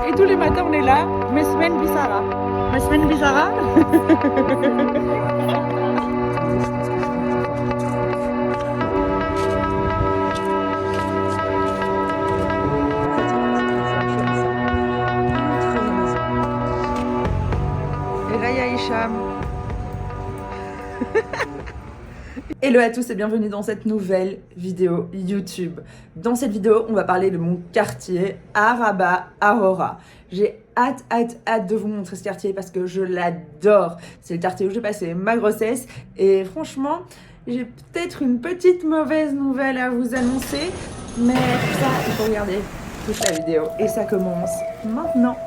Et tous les matins on est là, Mesmen Bissara. Mesmen Bissara. Et là il y a Hicham. Hello à tous et bienvenue dans cette nouvelle vidéo YouTube. Dans cette vidéo, on va parler de mon quartier à Rabat, Aurora. J'ai hâte de vous montrer ce quartier parce que je l'adore. C'est le quartier où j'ai passé ma grossesse et franchement, j'ai peut-être une petite mauvaise nouvelle à vous annoncer. Mais pour ça, il faut regarder toute la vidéo et ça commence maintenant.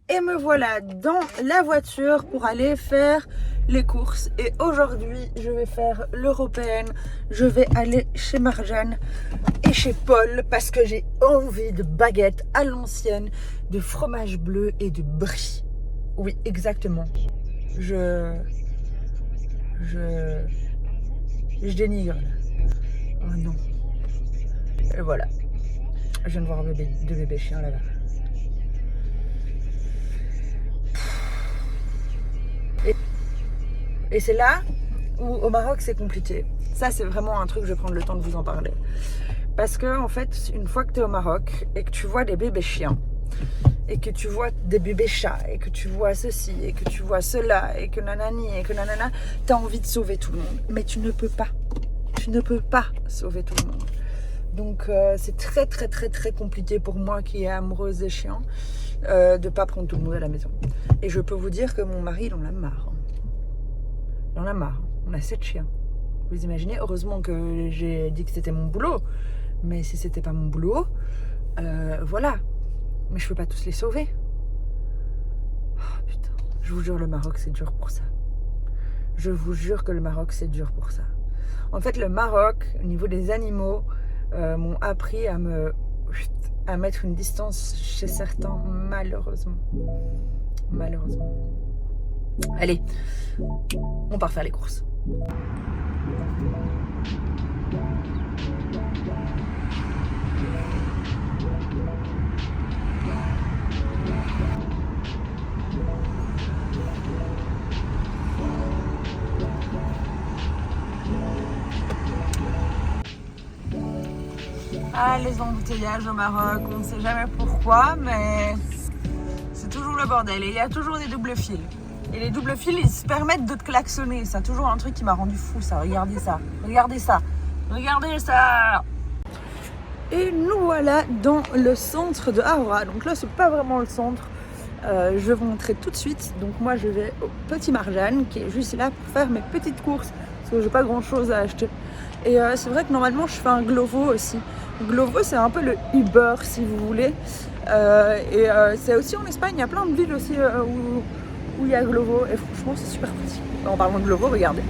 Et me voilà dans la voiture pour aller faire les courses. Et aujourd'hui, je vais faire l'européenne. Je vais aller chez Marjane et chez Paul parce que j'ai envie de baguettes à l'ancienne, de fromage bleu et de brie. Oui, exactement. Je dénigre. Oh non. Et voilà. Je viens de voir deux bébés chiens là-bas. Et c'est là où au Maroc c'est compliqué. Ça c'est vraiment un truc, je vais prendre le temps de vous en parler. Parce que en fait, une fois que tu es au Maroc et que tu vois des bébés chiens, et que tu vois des bébés chats, et que tu vois ceci, et que tu vois cela, et que nanani, et que nanana, tu as envie de sauver tout le monde. Mais tu ne peux pas. Tu ne peux pas sauver tout le monde. Donc c'est très compliqué pour moi qui est amoureuse des chiens de pas prendre tout le monde à la maison. Et je peux vous dire que mon mari il en a marre. Il en a marre. On a 7 chiens. Vous imaginez, heureusement que j'ai dit que c'était mon boulot. Mais si c'était pas mon boulot, voilà. Mais je peux pas tous les sauver. Oh putain. Je vous jure, le Maroc c'est dur pour ça. Je vous jure que le Maroc c'est dur pour ça. En fait, le Maroc, au niveau des animaux, m'ont appris à mettre une distance chez certains, malheureusement. Malheureusement. Allez, on part faire les courses. Ah, les embouteillages au Maroc, on ne sait jamais pourquoi, mais c'est toujours le bordel. Et il y a toujours des doubles fils. Et les doubles fils, ils se permettent de te klaxonner. C'est toujours un truc qui m'a rendu fou, ça. Regardez ça. Regardez ça. Regardez ça. Et nous voilà dans le centre de Aurora. Donc là, c'est pas vraiment le centre. Je vais vous montrer tout de suite. Donc moi, je vais au Petit Marjane, qui est juste là pour faire mes petites courses. Parce que j'ai pas grand chose à acheter. Et c'est vrai que normalement, je fais un Glovo aussi. Glovo, c'est un peu le Uber, si vous voulez. C'est aussi en Espagne. Il y a plein de villes aussi où il y a Glovo. Et franchement, c'est super pratique. En parlant de Glovo, regardez.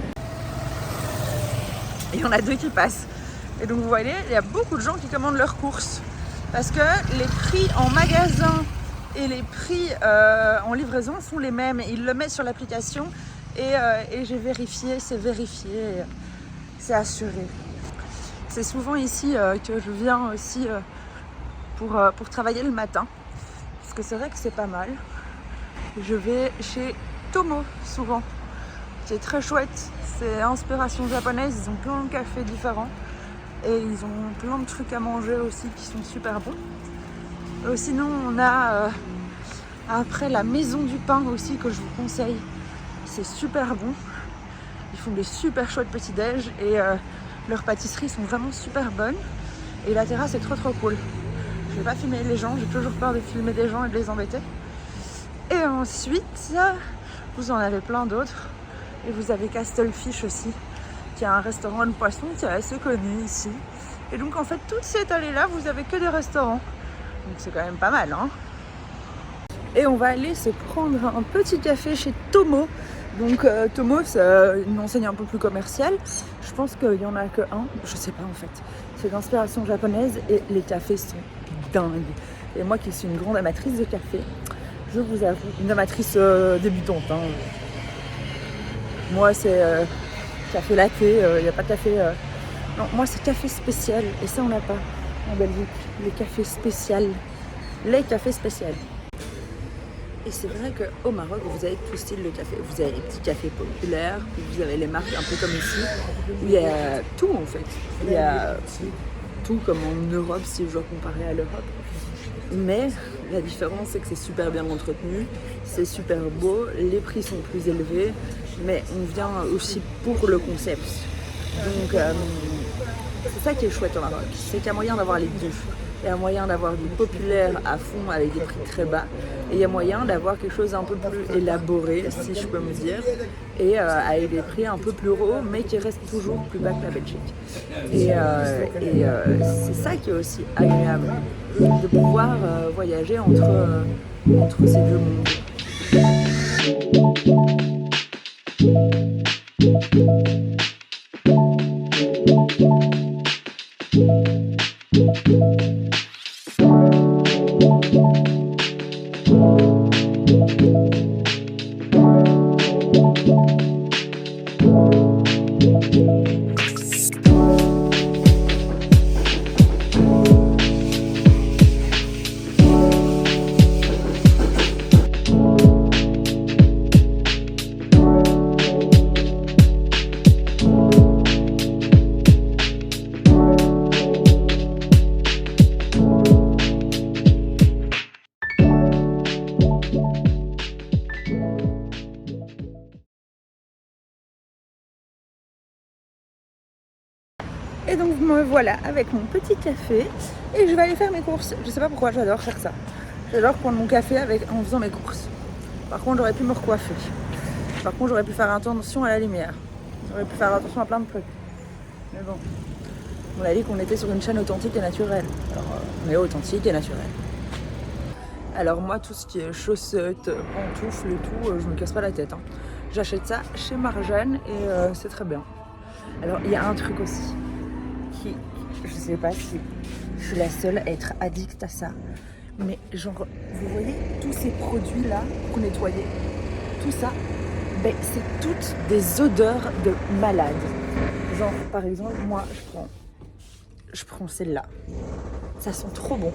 Et il y en a 2 qui passent. Et donc, vous voyez, il y a beaucoup de gens qui commandent leurs courses. Parce que les prix en magasin et les prix en livraison sont les mêmes. Ils le mettent sur l'application. Et j'ai vérifié, c'est vérifié. C'est assuré. C'est souvent ici que je viens aussi pour travailler le matin. Parce que c'est vrai que c'est pas mal. Je vais chez Tomo souvent, qui est très chouette. C'est inspiration japonaise, ils ont plein de cafés différents. Et ils ont plein de trucs à manger aussi qui sont super bons. Sinon on a après la Maison du Pain aussi que je vous conseille. C'est super bon. Ils font des super chouettes petits-déj et leurs pâtisseries sont vraiment super bonnes. Et la terrasse est trop cool. Je vais pas filmer les gens, j'ai toujours peur de filmer des gens et de les embêter. Et ensuite, vous en avez plein d'autres. Et vous avez Castlefish aussi, qui est un restaurant de poisson qui est assez connu ici. Et donc en fait, toute cette allée-là, vous avez que des restaurants. Donc c'est quand même pas mal, hein. Et on va aller se prendre un petit café chez Tomo. Donc Tomos, une enseigne un peu plus commerciale, je pense qu'il n'y en a que un, je sais pas en fait. C'est d'inspiration japonaise et les cafés sont dingues. Et moi qui suis une grande amatrice de café, je vous avoue, une amatrice débutante. Hein. Moi c'est café latte, il n'y a pas de café... Non, moi c'est café spécial et ça on n'a pas en Belgique. Les cafés spéciaux. Les cafés spéciaux. Et c'est vrai qu'au Maroc, vous avez tout style de café. Vous avez les petits cafés populaires, vous avez les marques un peu comme ici, où il y a tout en fait. Il y a tout comme en Europe, si je dois comparer à l'Europe. Mais la différence, c'est que c'est super bien entretenu, c'est super beau, les prix sont plus élevés, mais on vient aussi pour le concept. Donc c'est ça qui est chouette au Maroc, c'est qu'il y a moyen d'avoir les deux. Il y a moyen d'avoir du populaire à fond avec des prix très bas et il y a moyen d'avoir quelque chose un peu plus élaboré, si je peux me dire, et avec des prix un peu plus hauts mais qui restent toujours plus bas que la Belgique. Et c'est ça qui est aussi agréable, de pouvoir voyager entre ces deux mondes. Et donc me voilà avec mon petit café et je vais aller faire mes courses. Je sais pas pourquoi, j'adore faire ça. J'adore prendre mon café en faisant mes courses. Par contre, j'aurais pu me recoiffer. Par contre, j'aurais pu faire attention à la lumière. J'aurais pu faire attention à plein de trucs. Mais bon, on a dit qu'on était sur une chaîne authentique et naturelle. Alors, on est authentique et naturel. Alors moi, tout ce qui est chaussettes, pantoufles et tout, je me casse pas la tête. Hein. J'achète ça chez Marjane et c'est très bien. Alors, il y a un truc aussi. Je sais pas si je suis la seule à être addict à ça, mais genre, vous voyez tous ces produits là pour nettoyer, tout ça, ben, c'est toutes des odeurs de malade. Genre par exemple, moi je prends celle-là, ça sent trop bon.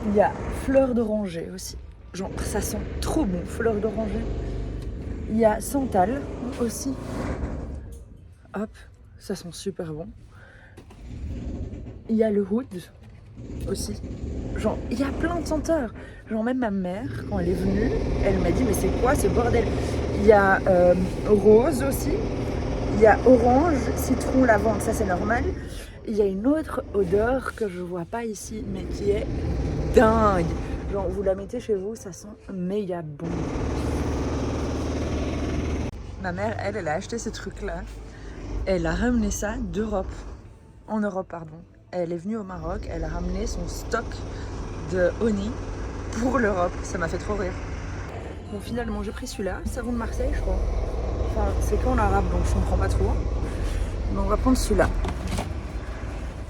Il y a fleur d'oranger aussi, genre ça sent trop bon, fleur d'oranger. Il y a santal aussi, hop, ça sent super bon. Il y a le oud aussi. Genre, il y a plein de senteurs. Genre, même ma mère, quand elle est venue, elle m'a dit, mais c'est quoi ce bordel? Il y a rose aussi. Il y a orange, citron, lavande, ça c'est normal. Il y a une autre odeur que je vois pas ici, mais qui est dingue. Genre, vous la mettez chez vous, ça sent méga bon. Ma mère, elle a acheté ce truc-là. Elle a ramené ça d'Europe. En Europe, pardon. Elle est venue au Maroc, elle a ramené son stock de honey pour l'Europe. Ça m'a fait trop rire. Bon, finalement, j'ai pris celui-là, savon de Marseille, je crois. Enfin, c'est qu'en arabe, donc je comprends pas trop. Mais on va prendre celui-là.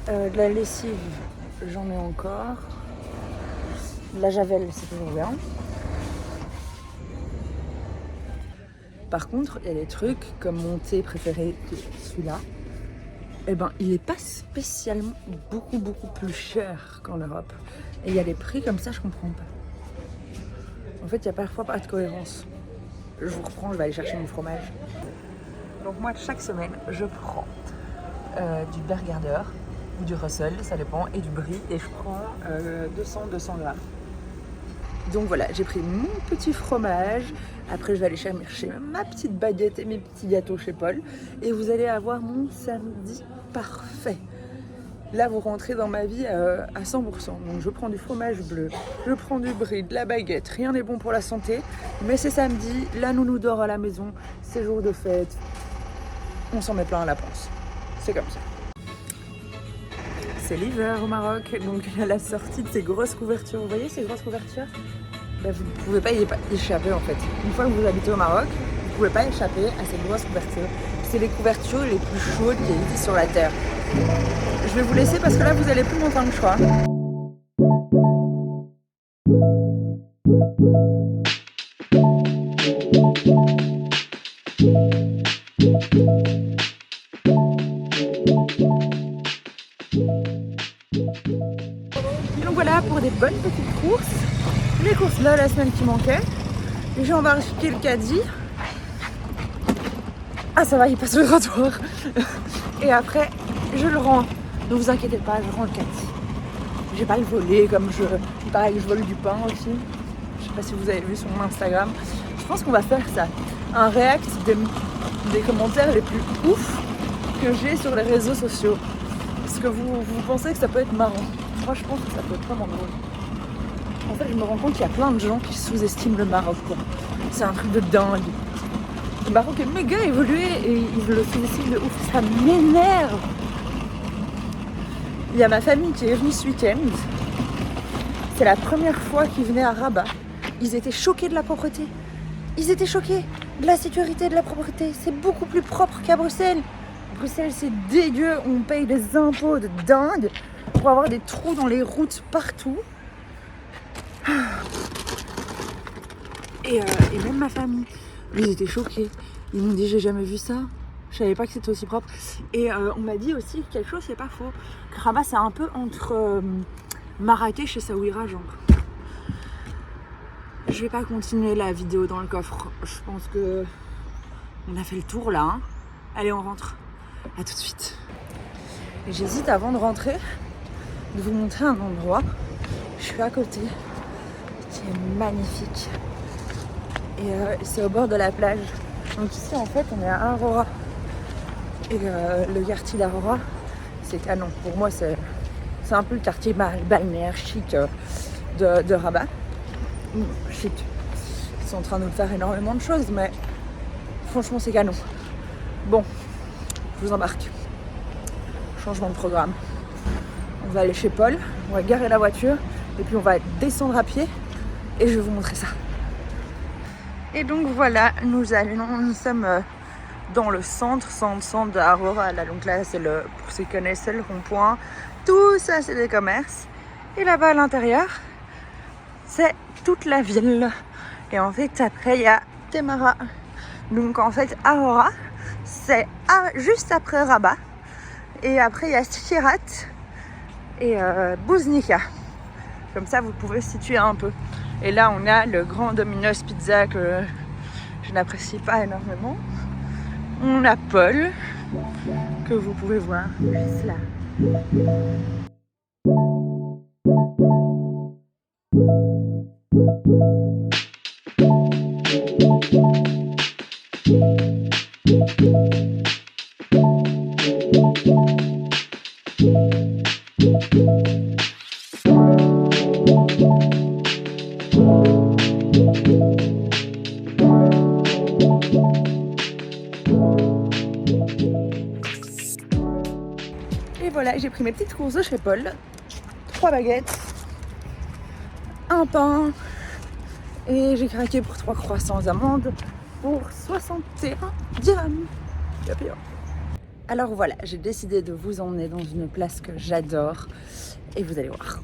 De la lessive, j'en ai encore. De la javel, c'est toujours bien. Par contre, il y a des trucs comme mon thé préféré, celui-là. Eh ben, il n'est pas spécialement beaucoup plus cher qu'en Europe. Et il y a des prix comme ça, je comprends pas. En fait, il n'y a parfois pas de cohérence. Je vous reprends, je vais aller chercher mon fromage. Donc moi, chaque semaine, je prends du Bergardeur ou du Russell, ça dépend, et du Brie. Et je prends 200 grammes. Donc voilà, j'ai pris mon petit fromage. Après, je vais aller chercher ma petite baguette et mes petits gâteaux chez Paul. Et vous allez avoir mon samedi parfait. Là, vous rentrez dans ma vie à 100%. Donc, je prends du fromage bleu, je prends du brie, de la baguette. Rien n'est bon pour la santé. Mais c'est samedi, la nounou dort à la maison. C'est jour de fête. On s'en met plein à la panse. C'est comme ça. C'est l'hiver au Maroc. Donc, à la sortie de ces grosses couvertures. Vous voyez ces grosses couvertures? Ben, vous ne pouvez pas y échapper en fait. Une fois que vous habitez au Maroc, vous pouvez pas échapper à cette grosse couverture. C'est les couvertures les plus chaudes qui existent sur la Terre. Je vais vous laisser parce que là, vous allez plus m'entendre, je crois. Et donc voilà pour des bonnes petites courses. Les courses là, la semaine qui manquait. J'ai embarqué le caddie. Ah ça va, il passe le trottoir. Et après, je le rends. Ne vous inquiétez pas, je rends le caddie. Je vais pas le voler comme il paraît que je vole du pain aussi. Je sais pas si vous avez vu sur mon Instagram. Je pense qu'on va faire ça. Un react des commentaires les plus ouf que j'ai sur les réseaux sociaux. Est-ce que vous pensez que ça peut être marrant? Moi je pense que ça peut être vraiment drôle. En fait je me rends compte qu'il y a plein de gens qui sous-estiment le Maroc quoi. C'est un truc de dingue. Le Maroc est méga évolué et ils le sous-estiment de ouf. Ça m'énerve. Il y a ma famille qui est venue ce week-end. C'est la première fois qu'ils venaient à Rabat. Ils étaient choqués de la propreté. Ils étaient choqués de la sécurité, de la propreté. C'est beaucoup plus propre qu'à Bruxelles. Bruxelles, c'est dégueu. On paye des impôts de dingue pour avoir des trous dans les routes partout. Et même ma famille, ils étaient choqués. Ils m'ont dit, j'ai jamais vu ça. Je savais pas que c'était aussi propre. Et on m'a dit aussi quelque chose, c'est pas faux. Que Rabat, c'est un peu entre Marrakech et Saouira, genre. Je vais pas continuer la vidéo dans le coffre. Je pense que on a fait le tour là. Hein. Allez, on rentre. À tout de suite. Et j'hésite avant de rentrer de vous montrer un endroit. Je suis à côté, qui est magnifique. Et c'est au bord de la plage. Donc ici en fait on est à Aroura. Et le quartier d'Aroura, c'est canon. Pour moi c'est un peu le quartier balnéaire chic de Rabat. Chic. Ils sont en train de faire énormément de choses, mais franchement c'est canon. Bon, je vous embarque. Changement de programme. On va aller chez Paul, on va garer la voiture et puis on va descendre à pied et je vais vous montrer ça. Et donc voilà, nous sommes dans le centre d'Aroura. Là, donc là, c'est pour ceux qui connaissent, c'est le rond-point. Tout ça, c'est des commerces. Et là-bas, à l'intérieur, c'est toute la ville. Et en fait, après, il y a Temara. Donc en fait, Aroura, c'est juste après Rabat. Et après, il y a Sirat et Bouznika. Comme ça, vous pouvez situer un peu. Et là, on a le grand Domino's Pizza que je n'apprécie pas énormément. On a Paul, que vous pouvez voir juste là. Et voilà, j'ai pris mes petites courses de chez Paul. 3 baguettes, un pain et j'ai craqué pour 3 croissants amandes pour 61 dirhams. Alors voilà, j'ai décidé de vous emmener dans une place que j'adore et vous allez voir.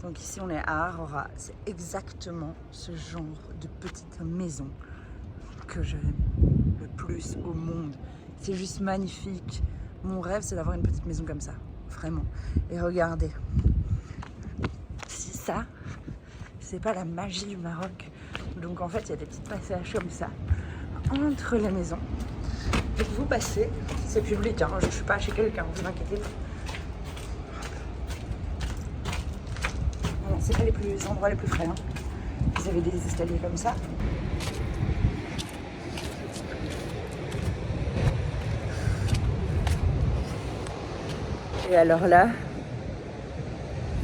Donc ici on est à Aroura, c'est exactement ce genre de petite maison que j'aime le plus au monde. C'est juste magnifique. Mon rêve c'est d'avoir une petite maison comme ça, vraiment. Et regardez, si ça, c'est pas la magie du Maroc. Donc en fait il y a des petits passages comme ça, entre les maisons. Et vous passez, c'est public, hein, je suis pas chez quelqu'un, vous inquiétez pas. C'est pas les endroits les plus frais. Hein. Vous avez des escaliers comme ça. Et alors là,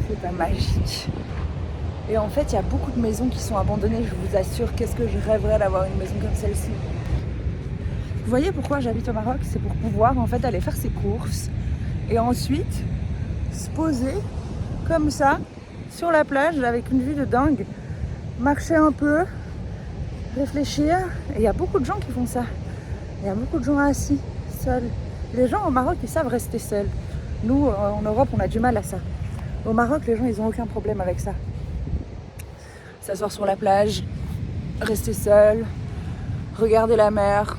c'est pas magique. Et en fait, il y a beaucoup de maisons qui sont abandonnées, je vous assure. Qu'est-ce que je rêverais d'avoir une maison comme celle-ci. Vous voyez pourquoi j'habite au Maroc? C'est pour pouvoir en fait aller faire ses courses et ensuite se poser comme ça sur la plage avec une vue de dingue, marcher un peu, réfléchir. Et il y a beaucoup de gens qui font ça. Il y a beaucoup de gens assis, seuls. Les gens au Maroc, ils savent rester seuls. Nous, en Europe, on a du mal à ça. Au Maroc, les gens, ils n'ont aucun problème avec ça. S'asseoir sur la plage, rester seul, regarder la mer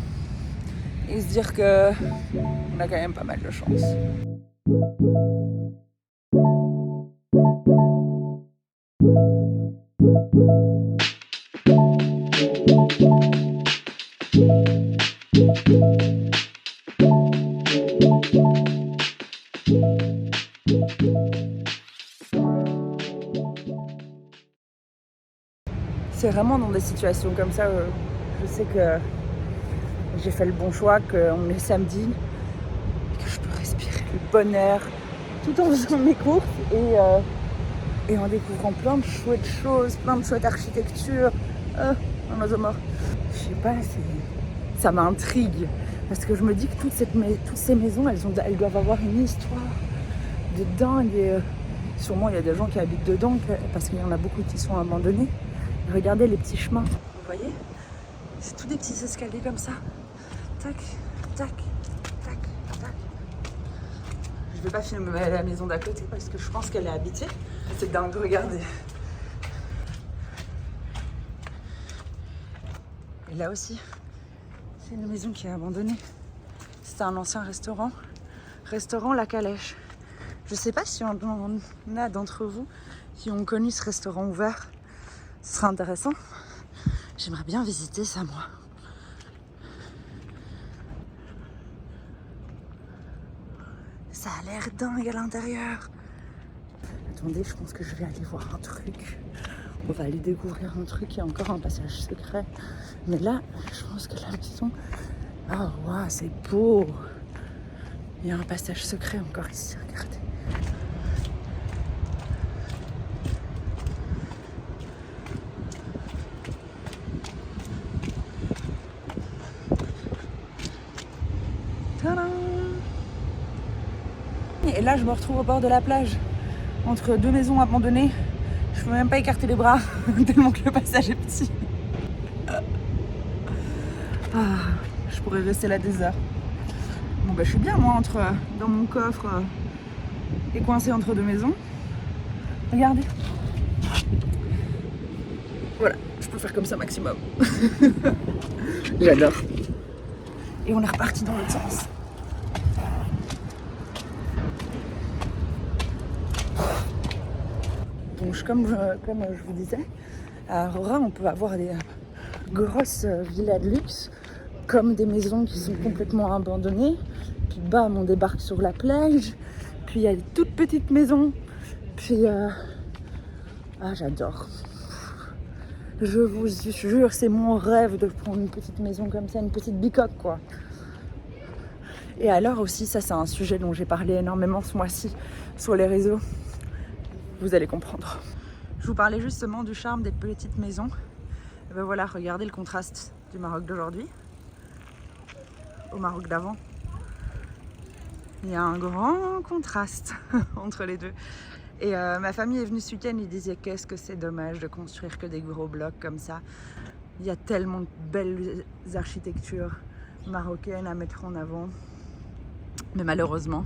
et se dire que on a quand même pas mal de chance. C'est vraiment dans des situations comme ça où je sais que j'ai fait le bon choix, qu'on est samedi, que je peux respirer le bon air tout en faisant mes courses et en découvrant plein de chouettes choses, plein de chouettes architectures. Un oiseau mort. Je sais pas, ça m'intrigue parce que je me dis que toutes ces maisons, elles doivent avoir une histoire de dingue. Et sûrement, il y a des gens qui habitent dedans parce qu'il y en a beaucoup qui sont abandonnés. Regardez les petits chemins, vous voyez? C'est tous des petits escaliers comme ça. Tac, tac, tac, tac. Je vais pas filmer la maison d'à côté parce que je pense qu'elle est habitée. C'est dingue, regardez. Et là aussi, c'est une maison qui est abandonnée. C'était un ancien restaurant. Restaurant La Calèche. Je sais pas si on a d'entre vous qui ont connu ce restaurant ouvert. Ce serait intéressant. J'aimerais bien visiter ça, moi. Ça a l'air dingue à l'intérieur. Attendez, je pense que je vais aller voir un truc. On va aller découvrir un truc. Il y a encore un passage secret. Mais là, je pense que la maison... Ah, oh, waouh, c'est beau. Il y a un passage secret encore ici, regardez. Tadam! Et là, je me retrouve au bord de la plage, entre deux maisons abandonnées. Je peux même pas écarter les bras, tellement que le passage est petit. Je pourrais rester là des heures. Bon bah je suis bien moi dans mon coffre et coincée entre deux maisons. Regardez. Voilà, je peux faire comme ça maximum. J'adore. Et on est reparti dans l'autre sens. Donc comme je vous disais, à Aurora on peut avoir des grosses villas de luxe, comme des maisons qui sont complètement abandonnées. Puis bam, on débarque sur la plage. Puis il y a des toutes petites maisons. Puis j'adore. Je vous jure, c'est mon rêve de prendre une petite maison comme ça, une petite bicoque quoi. Et alors aussi, ça c'est un sujet dont j'ai parlé énormément ce mois-ci sur les réseaux. Vous allez comprendre. Je vous parlais justement du charme des petites maisons. Et ben voilà, regardez le contraste du Maroc d'aujourd'hui au Maroc d'avant. Il y a un grand contraste entre les deux. Et ma famille est venue ce week-end, ils disaient qu'est-ce que c'est dommage de construire que des gros blocs comme ça. Il y a tellement de belles architectures marocaines à mettre en avant. Mais malheureusement,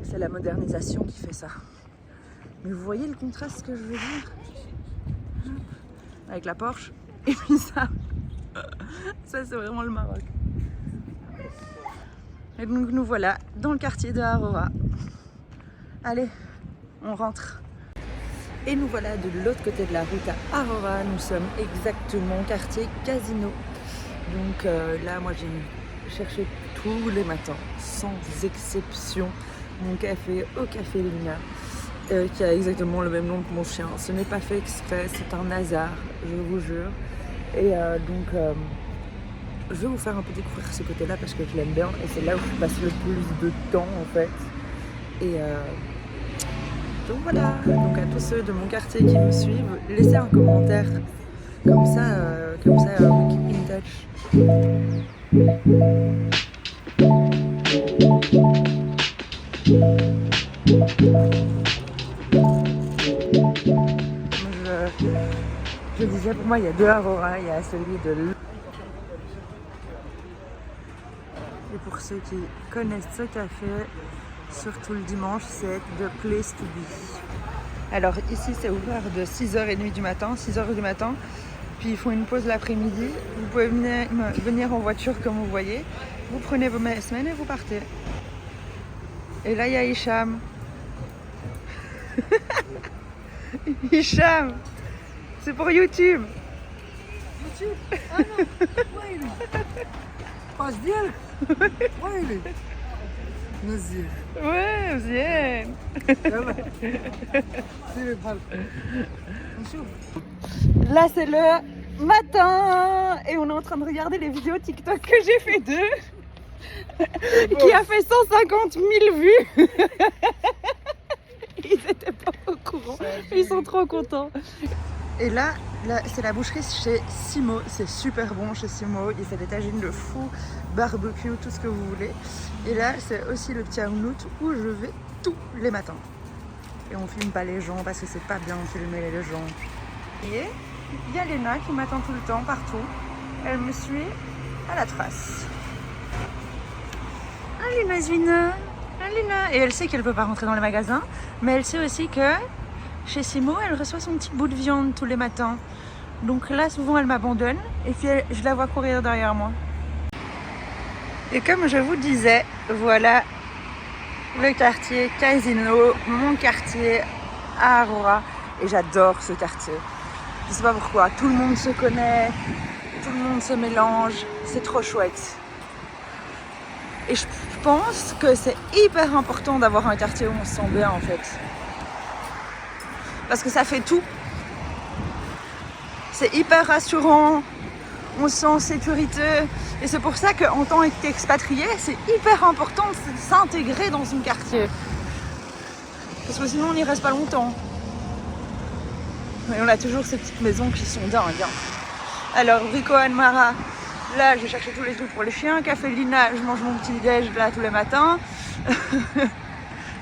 c'est la modernisation qui fait ça. Mais vous voyez le contraste que je veux dire? Avec la Porsche et puis ça. Ça c'est vraiment le Maroc. Et donc nous voilà dans le quartier de Aurora. Allez, on rentre. Et nous voilà de l'autre côté de la route à Aurora. Nous sommes exactement au quartier Casino. Donc là, moi j'ai cherché tous les matins, sans exception, mon café au Café Lina, qui a exactement le même nom que mon chien. Ce n'est pas fait exprès, c'est un hasard, je vous jure. Et donc, je vais vous faire un peu découvrir ce côté-là parce que je l'aime bien et c'est là où je passe le plus de temps en fait. Et donc voilà, donc à tous ceux de mon quartier qui me suivent, laissez un commentaire comme ça, we keep in touch. Je te disais, pour moi, il y a deux Aurora. Il y a celui de l'. Et pour ceux qui connaissent ce café, surtout le dimanche, c'est The Place to Be. Alors ici, c'est ouvert de 6h30 du matin, 6h du matin. Puis ils font une pause l'après-midi. Vous pouvez venir en voiture comme vous voyez. Vous prenez vos semaines et vous partez. Et là, il y a Hicham. Hicham, c'est pour YouTube. YouTube? أنا ويلي باش ديالك ويلي مزيان Ouais, مزيان. يلا سيري بحالك نشوف. Là, c'est le matin et on est en train de regarder les vidéos TikTok que j'ai fait d'eux. Qui a fait 150 000 vues. Ils étaient pas au courant. Ils sont trop contents. Et là c'est la boucherie chez Simo. C'est super bon chez Simo. Il fait des tagines de fou, barbecue, tout ce que vous voulez. Et là, c'est aussi le petit Haounout où je vais tous les matins. Et on filme pas les gens parce que c'est pas bien de filmer les gens. Et il y a Léna qui m'attend tout le temps, partout. Elle me suit à la trace. Alina Zvina, Alina. Et elle sait qu'elle peut pas rentrer dans les magasins, mais elle sait aussi que chez Simo, elle reçoit son petit bout de viande tous les matins. Donc là, souvent, elle m'abandonne et puis je la vois courir derrière moi. Et comme je vous disais, voilà le quartier Casino, mon quartier à Aurora. Et j'adore ce quartier. Je sais pas pourquoi, tout le monde se connaît, tout le monde se mélange, c'est trop chouette. Et je pense que c'est hyper important d'avoir un quartier où on se sent bien en fait. Parce que ça fait tout. C'est hyper rassurant, on se sent en sécurité. Et c'est pour ça qu'en tant qu'expatrié, c'est hyper important de s'intégrer dans un quartier. Parce que sinon on n'y reste pas longtemps. Et on a toujours ces petites maisons qui sont dingues. Hein. Alors Rico Anmara, là je cherchais tous les trucs pour les chiens. Café Lina, je mange mon petit déj là tous les matins.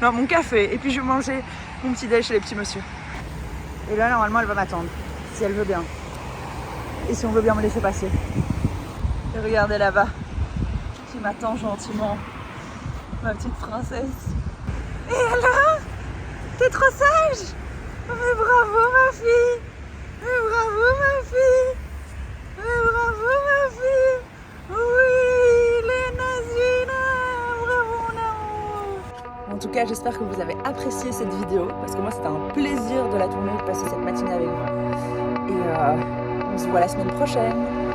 Non, mon café. Et puis je vais manger mon petit déj chez les petits monsieur. Et là normalement elle va m'attendre, si elle veut bien. Et si on veut bien me laisser passer. Et regardez là-bas, qui m'attend gentiment. Ma petite princesse. Et alors? T'es trop sage? Mais bravo ma fille! Mais bravo ma fille! Mais bravo ma fille! Oui, Léna Zvina! Bravo mon amour! En tout cas, j'espère que vous avez apprécié cette vidéo parce que moi c'était un plaisir de la tourner, de passer cette matinée avec vous. Et on se voit la semaine prochaine!